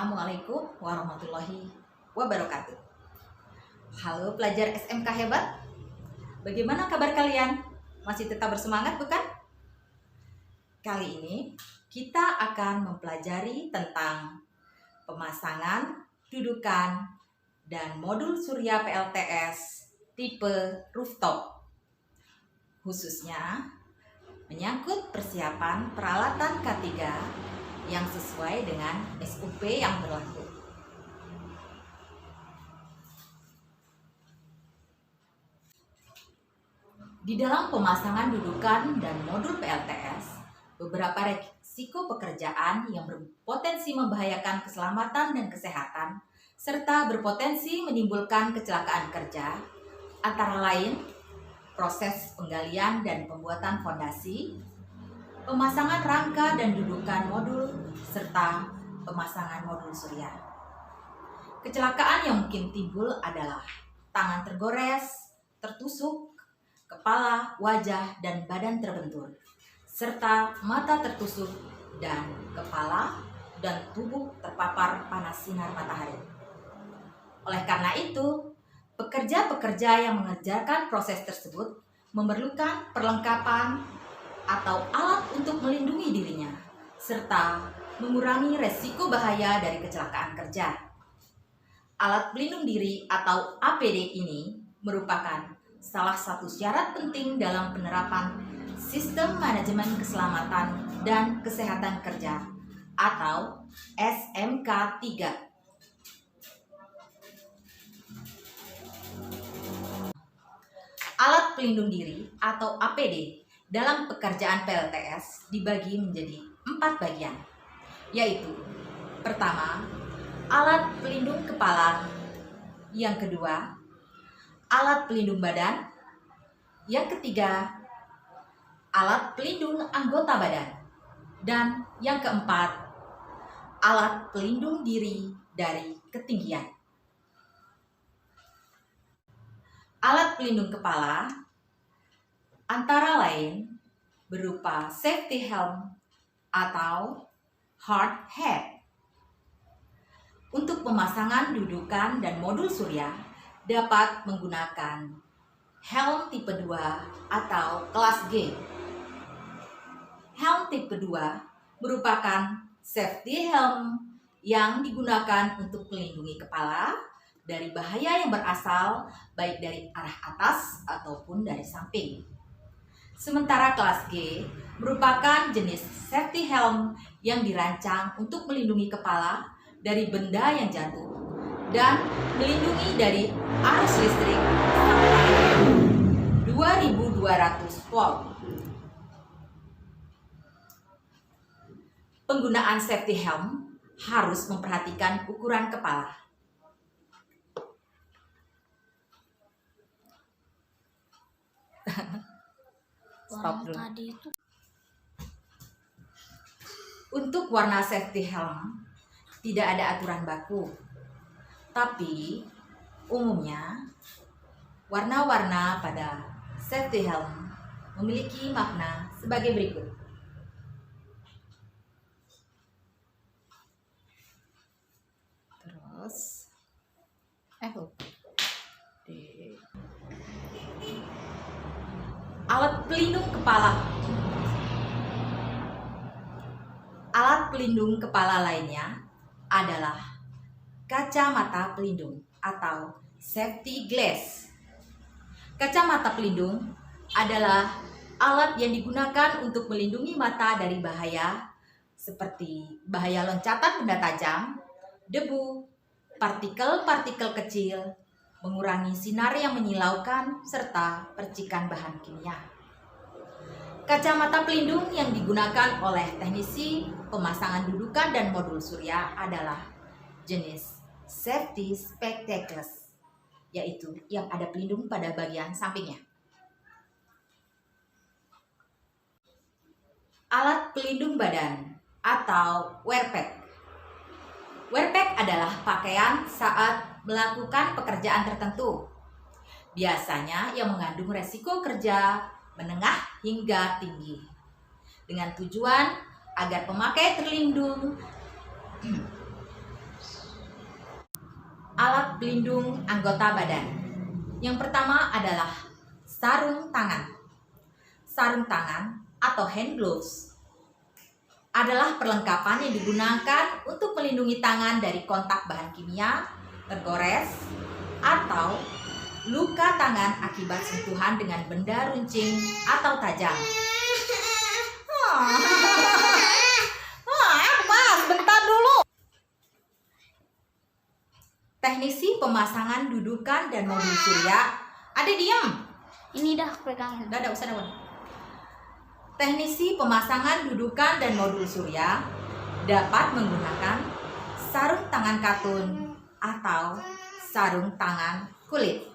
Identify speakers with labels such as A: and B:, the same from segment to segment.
A: Assalamualaikum warahmatullahi wabarakatuh. Halo pelajar SMK hebat, bagaimana kabar kalian? Masih tetap bersemangat bukan? Kali ini kita akan mempelajari tentang pemasangan, dudukan, dan modul surya PLTS tipe rooftop. Khususnya menyangkut persiapan peralatan K3 yang sesuai dengan SOP yang berlaku. Di dalam pemasangan dudukan dan modul PLTS, beberapa risiko pekerjaan yang berpotensi membahayakan keselamatan dan kesehatan serta berpotensi menimbulkan kecelakaan kerja, antara lain proses penggalian dan pembuatan fondasi, pemasangan rangka dan dudukan modul, serta pemasangan modul surya. Kecelakaan yang mungkin timbul adalah tangan tergores, tertusuk, kepala, wajah, dan badan terbentur, serta mata tertusuk dan kepala dan tubuh terpapar panas sinar matahari. Oleh karena itu, pekerja-pekerja yang mengerjakan proses tersebut memerlukan perlengkapan atau alat untuk melindungi dirinya, serta mengurangi resiko bahaya dari kecelakaan kerja. Alat pelindung diri atau APD ini merupakan salah satu syarat penting dalam penerapan Sistem Manajemen Keselamatan dan Kesehatan Kerja atau SMK 3. Alat pelindung diri atau APD dalam pekerjaan PLTS dibagi menjadi 4 bagian, yaitu pertama, alat pelindung kepala, yang kedua, alat pelindung badan, yang ketiga, alat pelindung anggota badan, dan yang keempat, alat pelindung diri dari ketinggian. Alat pelindung kepala antara lain berupa safety helm atau hard hat. Untuk pemasangan dudukan dan modul surya dapat menggunakan helm tipe 2 atau kelas G. Helm tipe 2 merupakan safety helm yang digunakan untuk melindungi kepala dari bahaya yang berasal baik dari arah atas ataupun dari samping. Sementara kelas G merupakan jenis safety helm yang dirancang untuk melindungi kepala dari benda yang jatuh dan melindungi dari arus listrik sampai 2200 volt. Penggunaan safety helm harus memperhatikan ukuran kepala. Stop dulu. Untuk warna safety helm tidak ada aturan baku, tapi umumnya warna-warna pada safety helm memiliki makna sebagai berikut. Terus alat pelindung kepala. Alat pelindung kepala lainnya adalah kacamata pelindung atau safety glass. Kacamata pelindung adalah alat yang digunakan untuk melindungi mata dari bahaya seperti bahaya loncatan benda tajam, debu, partikel-partikel kecil, mengurangi sinar yang menyilaukan, serta percikan bahan kimia. Kacamata pelindung yang digunakan oleh teknisi pemasangan dudukan dan modul surya adalah jenis safety spectacles, yaitu yang ada pelindung pada bagian sampingnya. Alat pelindung badan atau wear pack. Wear pack adalah pakaian saat melakukan pekerjaan tertentu, biasanya yang mengandung resiko kerja menengah hingga tinggi, dengan tujuan agar pemakai terlindung alat pelindung anggota badan. Yang pertama adalah sarung tangan. Sarung tangan atau hand gloves adalah perlengkapan yang digunakan untuk melindungi tangan dari kontak bahan kimia, tergores, atau luka tangan akibat sentuhan dengan benda runcing atau tajam. Mas, bentar dulu. Teknisi pemasangan dudukan dan modul surya. Ada diam.
B: Ini dah pegangan.
A: Udah usah dah. Teknisi pemasangan dudukan dan modul surya dapat menggunakan sarung tangan katun atau sarung tangan kulit.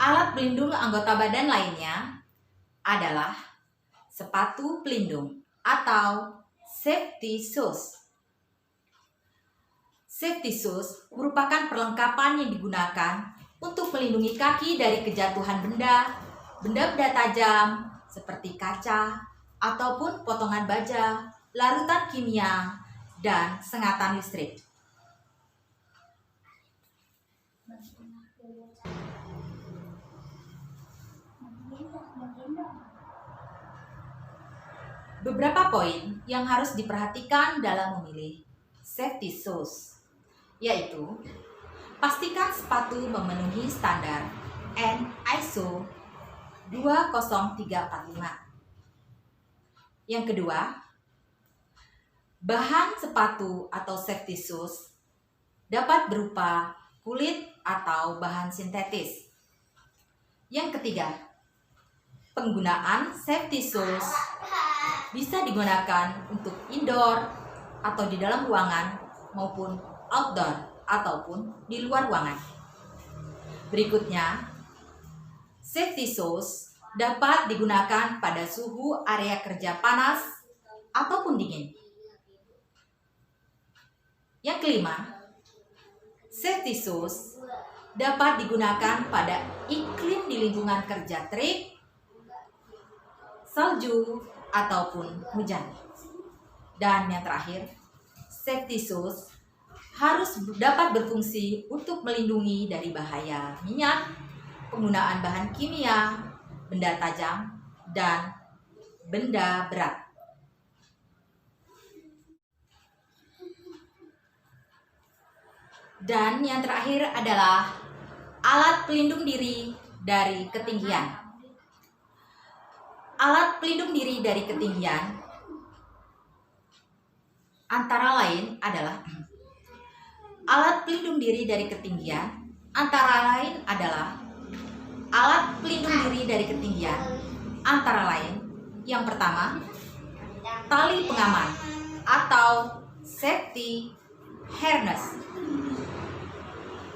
A: Alat pelindung anggota badan lainnya adalah sepatu pelindung atau safety shoes. Safety shoes merupakan perlengkapan yang digunakan untuk melindungi kaki dari kejatuhan benda-benda tajam seperti kaca ataupun potongan baja, larutan kimia, dan sengatan listrik. Beberapa poin yang harus diperhatikan dalam memilih safety shoes yaitu pastikan sepatu memenuhi standar ISO 20345. Yang kedua, bahan sepatu atau safety shoes dapat berupa kulit atau bahan sintetis. Yang ketiga, penggunaan safety shoes bisa digunakan untuk indoor atau di dalam ruangan maupun outdoor ataupun di luar ruangan. Berikutnya, safety shoes dapat digunakan pada suhu area kerja panas ataupun dingin. Yang kelima, safety shoes dapat digunakan pada iklim di lingkungan kerja terik, salju, ataupun hujan. Dan yang terakhir, safety shoes harus dapat berfungsi untuk melindungi dari bahaya minyak, penggunaan bahan kimia, benda tajam, dan benda berat. Dan yang terakhir adalah alat pelindung diri dari ketinggian. Alat pelindung diri dari ketinggian antara lain adalah alat pelindung diri dari ketinggian antara lain yang pertama, tali pengaman atau safety harness.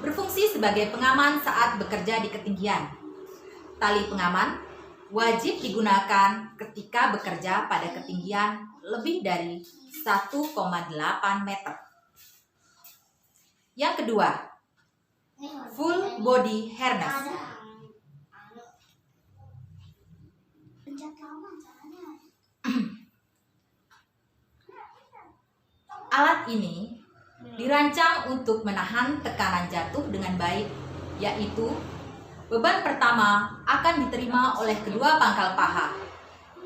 A: Berfungsi sebagai pengaman saat bekerja di ketinggian. Tali pengaman wajib digunakan ketika bekerja pada ketinggian lebih dari 1,8 meter. Yang kedua, full body harness. Alat ini dirancang untuk menahan tekanan jatuh dengan baik, yaitu beban pertama akan diterima oleh kedua pangkal paha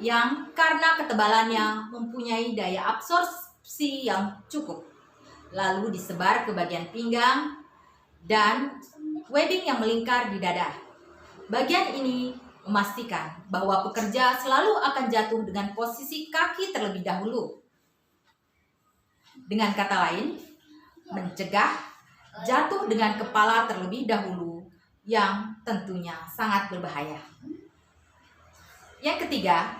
A: yang karena ketebalannya mempunyai daya absorpsi yang cukup. Lalu disebar ke bagian pinggang dan webbing yang melingkar di dada. Bagian ini memastikan bahwa pekerja selalu akan jatuh dengan posisi kaki terlebih dahulu. Dengan kata lain, mencegah jatuh dengan kepala terlebih dahulu yang tentunya sangat berbahaya. Yang ketiga,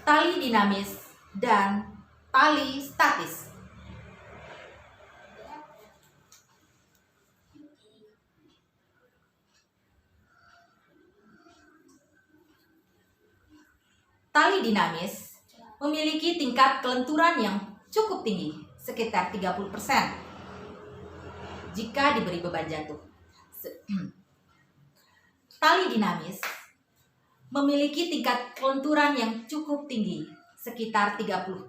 A: tali dinamis dan tali statis. Tali dinamis memiliki tingkat kelenturan yang cukup tinggi, sekitar 30% jika diberi beban jatuh. Tali dinamis memiliki tingkat kelenturan yang cukup tinggi, sekitar 30%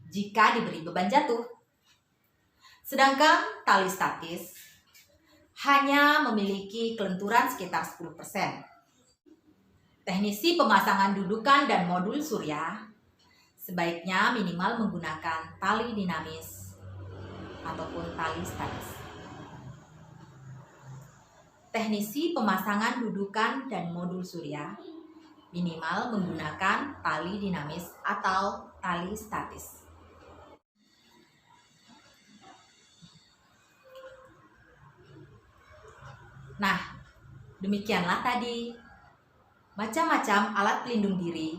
A: jika diberi beban jatuh. Sedangkan tali statis hanya memiliki kelenturan sekitar 10%. Teknisi pemasangan dudukan dan modul surya sebaiknya minimal menggunakan tali dinamis ataupun tali statis. Teknisi pemasangan dudukan dan modul surya minimal menggunakan tali dinamis atau tali statis. Nah, demikianlah tadi macam-macam alat pelindung diri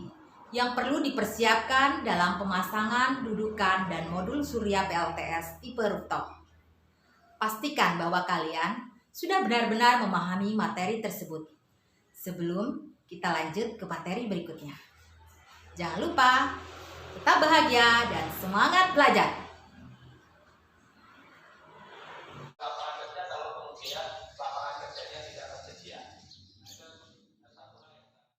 A: yang perlu dipersiapkan dalam pemasangan dudukan dan modul surya PLTS tipe rooftop. Pastikan bahwa kalian sudah benar-benar memahami materi tersebut sebelum kita lanjut ke materi berikutnya. Jangan lupa tetap bahagia dan semangat belajar!